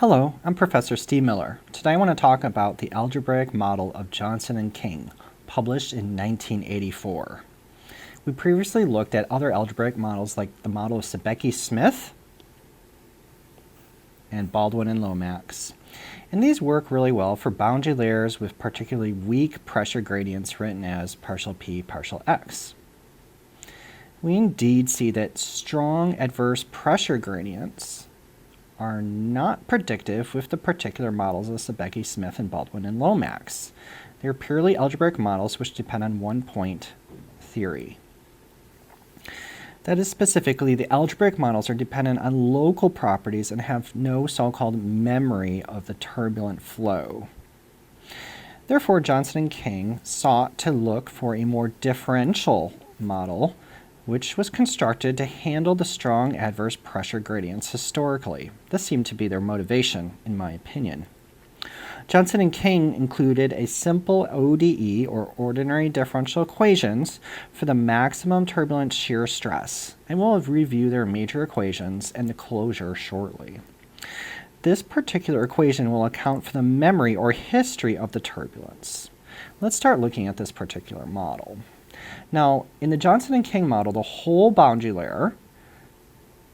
Hello, I'm Professor Steve Miller. Today I want to talk about the algebraic model of Johnson and King, published in 1984. We previously looked at other algebraic models like the model of Sebecki-Smith and Baldwin and Lomax. And these work really well for boundary layers with particularly weak pressure gradients written as partial P, partial X. We indeed see that strong adverse pressure gradients are not predictive with the particular models of Sebecki-Smith and Baldwin and Lomax. They are purely algebraic models which depend on one-point theory. That is, specifically, the algebraic models are dependent on local properties and have no so-called memory of the turbulent flow. Therefore, Johnson and King sought to look for a more differential model which was constructed to handle the strong adverse pressure gradients historically. This seemed to be their motivation, in my opinion. Johnson and King included a simple ODE, or ordinary differential equations, for the maximum turbulent shear stress, and we'll review their major equations and the closure shortly. This particular equation will account for the memory or history of the turbulence. Let's start looking at this particular model. Now, in the Johnson and King model, the whole boundary layer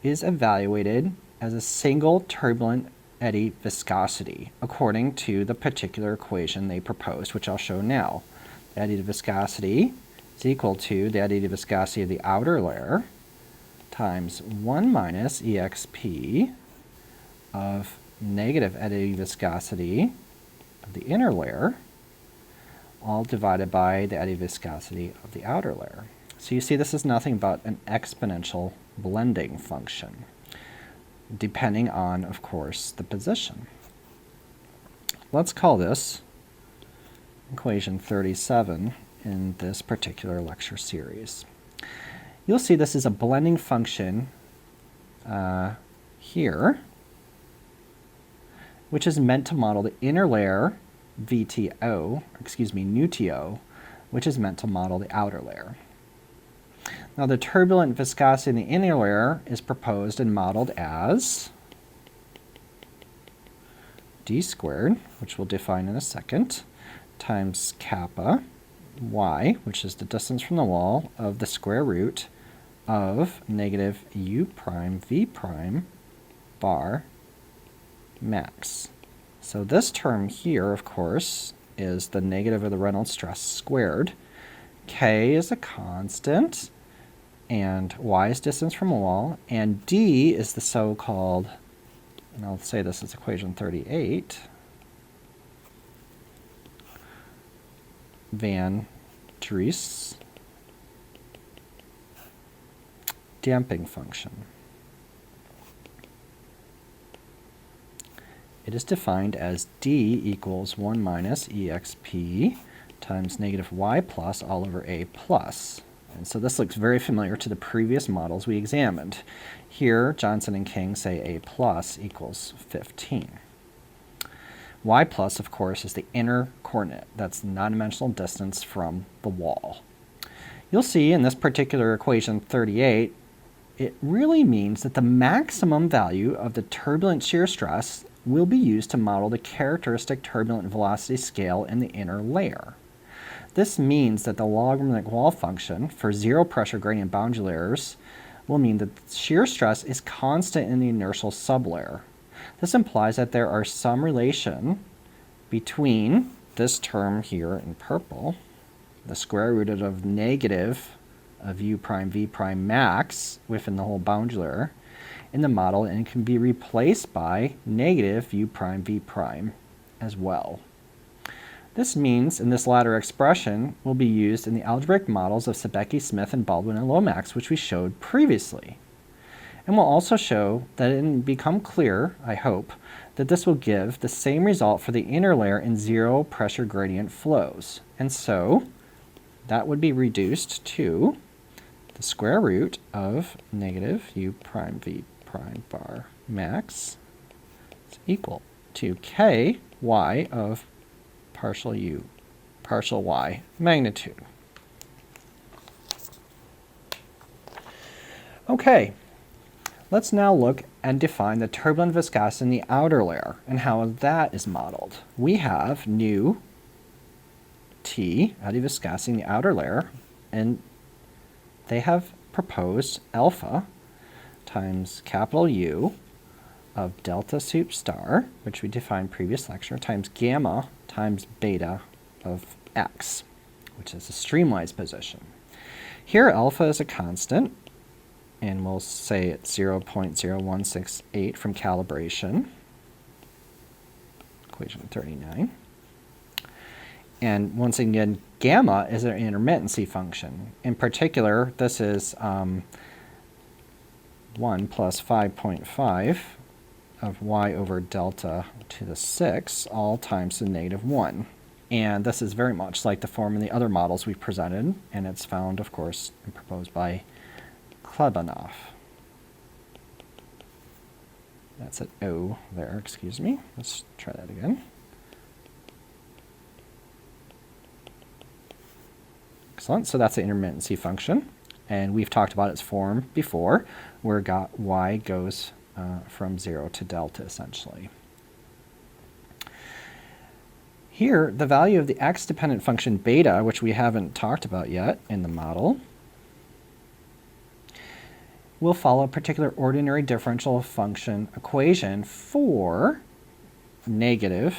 is evaluated as a single turbulent eddy viscosity, according to the particular equation they proposed, which I'll show now. The eddy viscosity is equal to the eddy viscosity of the outer layer times 1 minus exp of negative eddy viscosity of the inner layer, all divided by the eddy viscosity of the outer layer. So you see this is nothing but an exponential blending function, depending on, of course, the position. Let's call this equation 37 in this particular lecture series. You'll see this is a blending function here, which is meant to model the inner layer nu-TO, which is meant to model the outer layer. Now, the turbulent viscosity in the inner layer is proposed and modeled as d squared, which we'll define in a second, times kappa y, which is the distance from the wall, of the square root of negative u prime v prime bar max. So this term here, of course, is the negative of the Reynolds stress squared. K is a constant, and y is distance from a wall, and d is the so-called, and I'll say this is equation 38, Van Dries damping function. It is defined as d equals 1 minus exp times negative y plus all over a plus. And so this looks very familiar to the previous models we examined. Here, Johnson and King say a plus equals 15. Y plus, of course, is the inner coordinate. That's the non-dimensional distance from the wall. You'll see in this particular equation 38, it really means that the maximum value of the turbulent shear stress will be used to model the characteristic turbulent velocity scale in the inner layer. This means that the logarithmic wall function for zero pressure gradient boundary layers will mean that shear stress is constant in the inertial sublayer. This implies that there are some relation between this term here in purple, the square root of negative of u prime v prime max within the whole boundary layer in the model, and it can be replaced by negative u prime v prime as well. This means, in this latter expression, will be used in the algebraic models of Sebecki-Smith and Baldwin and Lomax, which we showed previously. And we'll also show that it will become clear, I hope, that this will give the same result for the inner layer in zero pressure gradient flows. And so that would be reduced to the square root of negative u prime v prime bar max is equal to k y of partial u partial y magnitude. Okay, Let's now look and define the turbulent viscosity in the outer layer and how that is modeled. We have nu T, additive viscosity in the outer layer, and they have proposed alpha times capital U of delta sup star, which we defined previous lecture, times gamma times beta of x, which is a streamline position. Here alpha is a constant, and we'll say it's 0.0168 from calibration, equation 39. And once again, gamma is an intermittency function. In particular, this is 1 plus 5.5 of y over delta to the 6, all times the negative 1. And this is very much like the form in the other models we presented, and it's found, of course, and proposed by Klebanov. That's an O there, excuse me. Let's try that again. Excellent, so that's the intermittency function. And we've talked about its form before, where y goes from 0 to delta, essentially. Here, the value of the x-dependent function beta, which we haven't talked about yet in the model, will follow a particular ordinary differential function equation for negative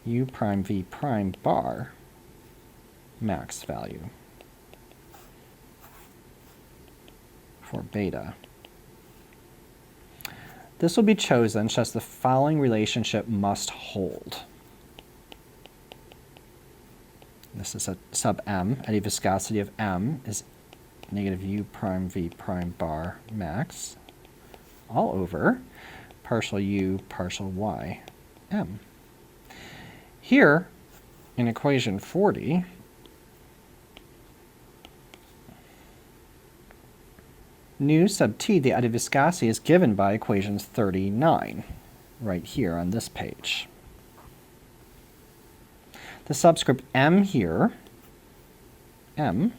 u prime v prime bar max value for beta. This will be chosen such the following relationship must hold. This is a sub m, additive viscosity of m is negative u prime v prime bar max all over partial u partial y m. Here, in equation 40, nu sub t, the additive viscosity, is given by equation 39, right here on this page. The subscript m here, m,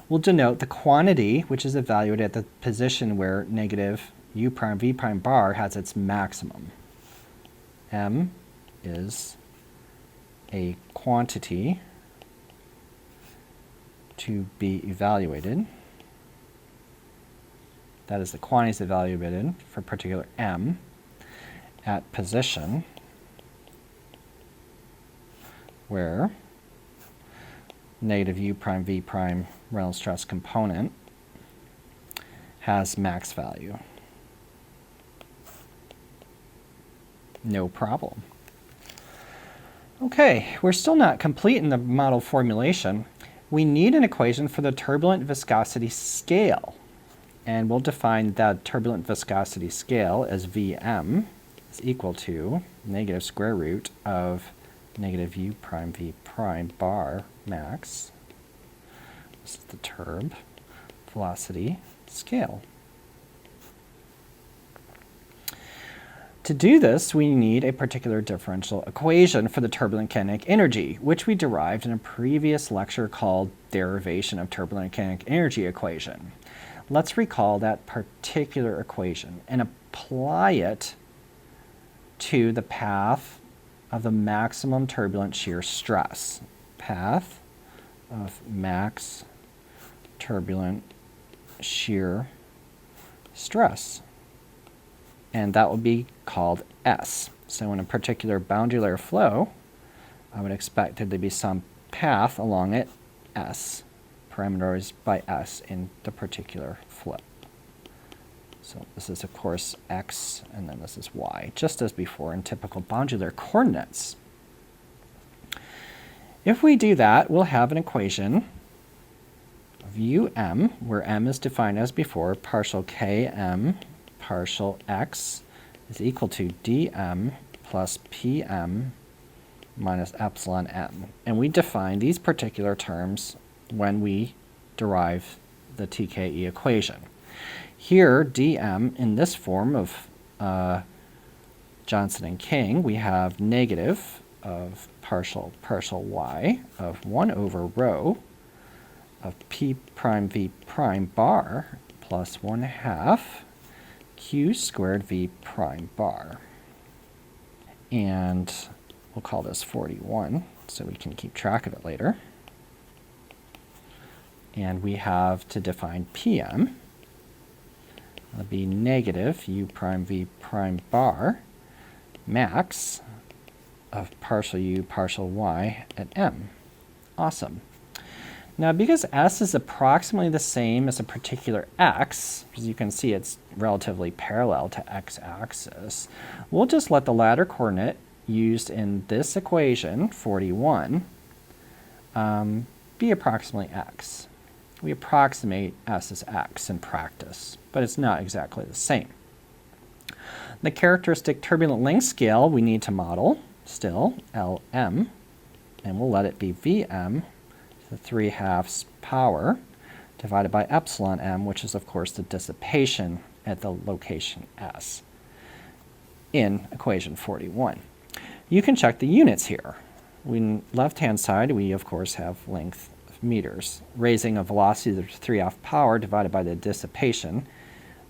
will denote the quantity which is evaluated at the position where negative u prime v prime bar has its maximum. M is a quantity to be evaluated. That is, the quantity is evaluated for particular m at position where negative u prime v prime Reynolds stress component has max value. No problem. Okay, we're still not complete in the model formulation. We need an equation for the turbulent viscosity scale. And we'll define that turbulent viscosity scale as Vm is equal to negative square root of negative u prime v prime bar max. This is the turb velocity scale. To do this, we need a particular differential equation for the turbulent kinetic energy, which we derived in a previous lecture called Derivation of Turbulent Kinetic Energy Equation. Let's recall that particular equation and apply it to the path of the maximum turbulent shear stress. Path of max turbulent shear stress. And that will be called S. So in a particular boundary layer flow, I would expect there to be some path along it, S, parameterized by S in the particular flow. So this is, of course, X, and then this is Y, just as before in typical boundary layer coordinates. If we do that, we'll have an equation of UM, where M is defined as before, partial KM partial X is equal to dm plus pm minus epsilon m. And we define these particular terms when we derive the TKE equation. Here, dm in this form of Johnson and King, we have negative of partial y of 1 over rho of p prime v prime bar plus 1/2 q squared v prime bar. And we'll call this 41 so we can keep track of it later. And we have to define Pm. That'll be negative u prime v prime bar max of partial u partial y at m. Awesome. Now, because s is approximately the same as a particular x, as you can see it's relatively parallel to x-axis, we'll just let the latter coordinate used in this equation, 41, be approximately x. We approximate s as x in practice, but it's not exactly the same. The characteristic turbulent length scale we need to model, still, Lm, and we'll let it be Vm to the 3/2 power divided by epsilon m, which is, of course, the dissipation at the location s in equation 41. You can check the units here. On the left-hand side, we, of course, have length of meters. Raising a velocity to the 3/2 power divided by the dissipation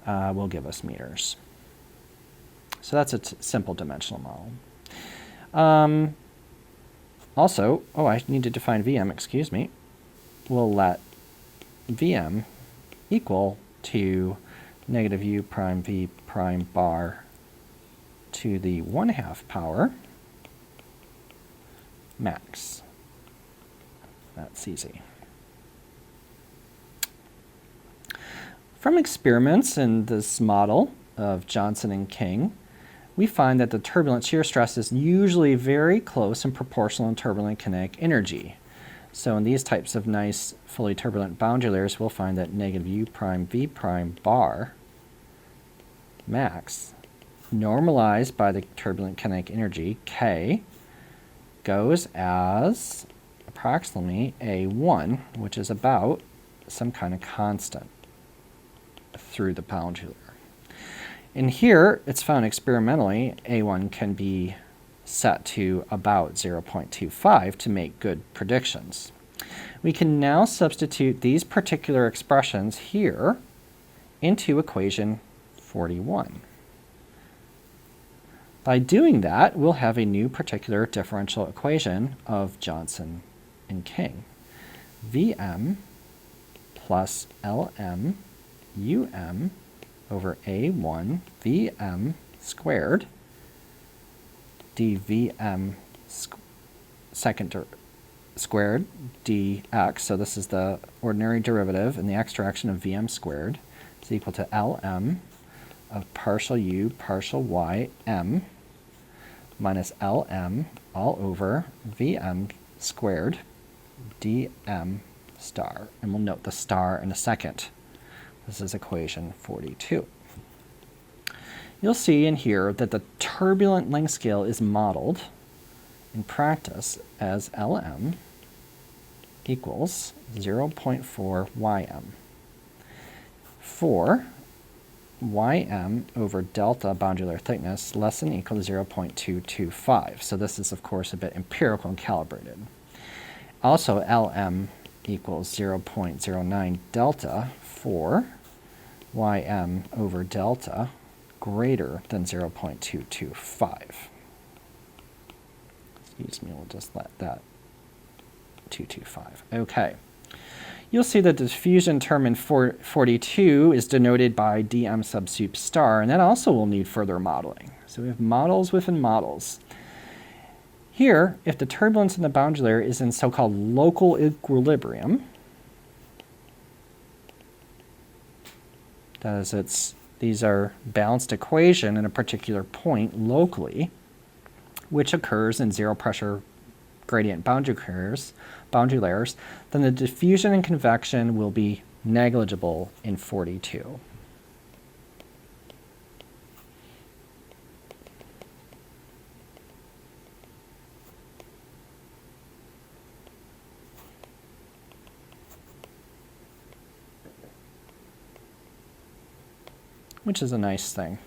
will give us meters. So that's a simple dimensional model. Also, I need to define Vm, excuse me. We'll let Vm equal to negative u prime v prime bar to the 1/2 power max. That's easy. From experiments in this model of Johnson and King, we find that the turbulent shear stress is usually very close and proportional in turbulent kinetic energy. So in these types of nice fully turbulent boundary layers, we'll find that negative u prime v prime bar max, normalized by the turbulent kinetic energy, K, goes as approximately A1, which is about some kind of constant through the boundary layer. And here, it's found experimentally, A1 can be set to about 0.25 to make good predictions. We can now substitute these particular expressions here into equation 41. By doing that, we'll have a new particular differential equation of Johnson and King. Vm plus Lm um over A1 Vm squared dVm squared dx, so this is the ordinary derivative in the x direction of Vm squared, is equal to Lm of partial u partial y m minus Lm all over Vm squared dm star. And we'll note the star in a second. This is equation 42. You'll see in here that the turbulent length scale is modeled in practice as Lm equals 0.4 ym. For ym over delta boundary layer thickness less than or equal to 0.225. So this is, of course, a bit empirical and calibrated. Also, Lm equals 0.09 delta for ym over delta greater than 0.225. Excuse me, we'll just let that 225. Okay. You'll see that the diffusion term in 42 is denoted by dm sub sup star, and that also will need further modeling. So we have models within models. Here, if the turbulence in the boundary layer is in so-called local equilibrium, that is, these are balanced equation in a particular point locally, which occurs in zero pressure gradient boundary layers, then the diffusion and convection will be negligible in 42. Which is a nice thing.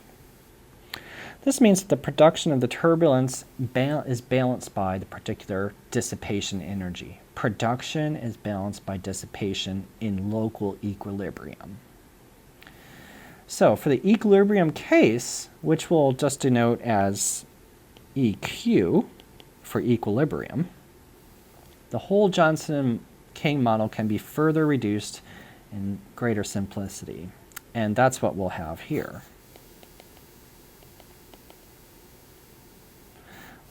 This means that the production of the turbulence is balanced by the particular dissipation energy. Production is balanced by dissipation in local equilibrium. So for the equilibrium case, which we'll just denote as EQ for equilibrium, the whole Johnson-King model can be further reduced in greater simplicity. And that's what we'll have here.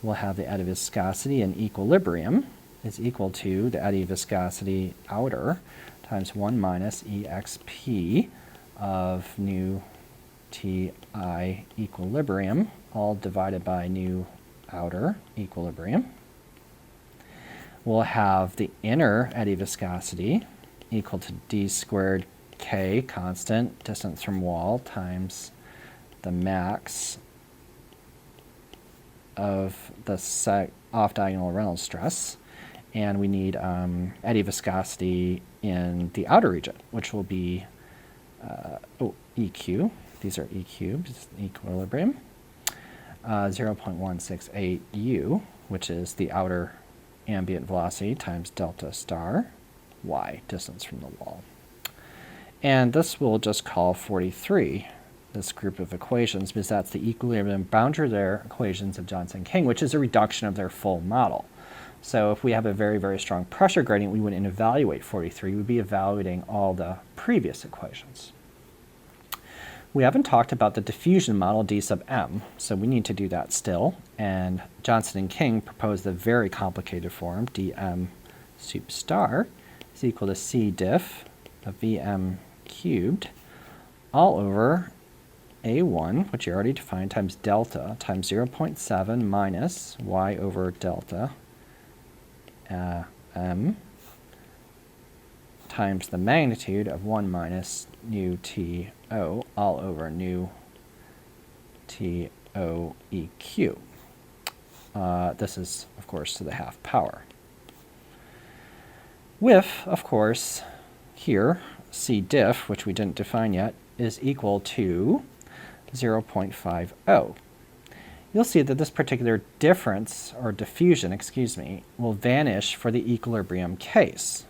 We'll have the eddy viscosity in equilibrium is equal to the eddy viscosity outer times 1 minus exp of nu Ti equilibrium, all divided by nu outer equilibrium. We'll have the inner eddy viscosity equal to d squared k, constant, distance from wall, times the max of the off-diagonal Reynolds stress. And we need eddy viscosity in the outer region, which will be EQ. These are EQ, equilibrium. 0.168 U, which is the outer ambient velocity times delta star y, distance from the wall. And this we'll just call 43, this group of equations, because that's the equilibrium boundary layer equations of Johnson-King, which is a reduction of their full model. So if we have a very, very strong pressure gradient, we wouldn't evaluate 43. We'd be evaluating all the previous equations. We haven't talked about the diffusion model d sub m, so we need to do that still. And Johnson and King proposed the very complicated form, dm sup star is equal to c diff of vm cubed all over a1, which you already defined, times delta times 0.7 minus y over delta m times the magnitude of 1 minus nu to all over nu to eq. This is, of course, to the half power. With, of course, here, c diff, which we didn't define yet, is equal to 0.50. You'll see that this particular difference, or diffusion, excuse me, will vanish for the equilibrium case.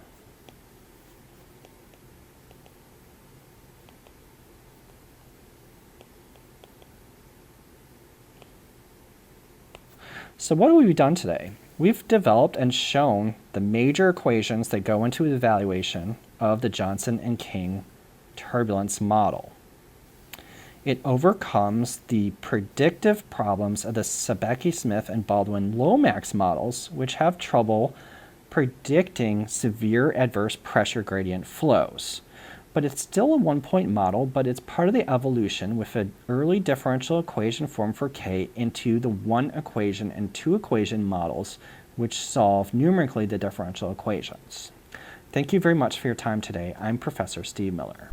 So what have we done today? We've developed and shown the major equations that go into the evaluation of the Johnson and King turbulence model. It overcomes the predictive problems of the Sebecki-Smith and Baldwin-Lomax models, which have trouble predicting severe adverse pressure gradient flows. But it's still a one-point model, but it's part of the evolution with an early differential equation form for K into the one equation and two equation models, which solve numerically the differential equations. Thank you very much for your time today. I'm Professor Steve Miller.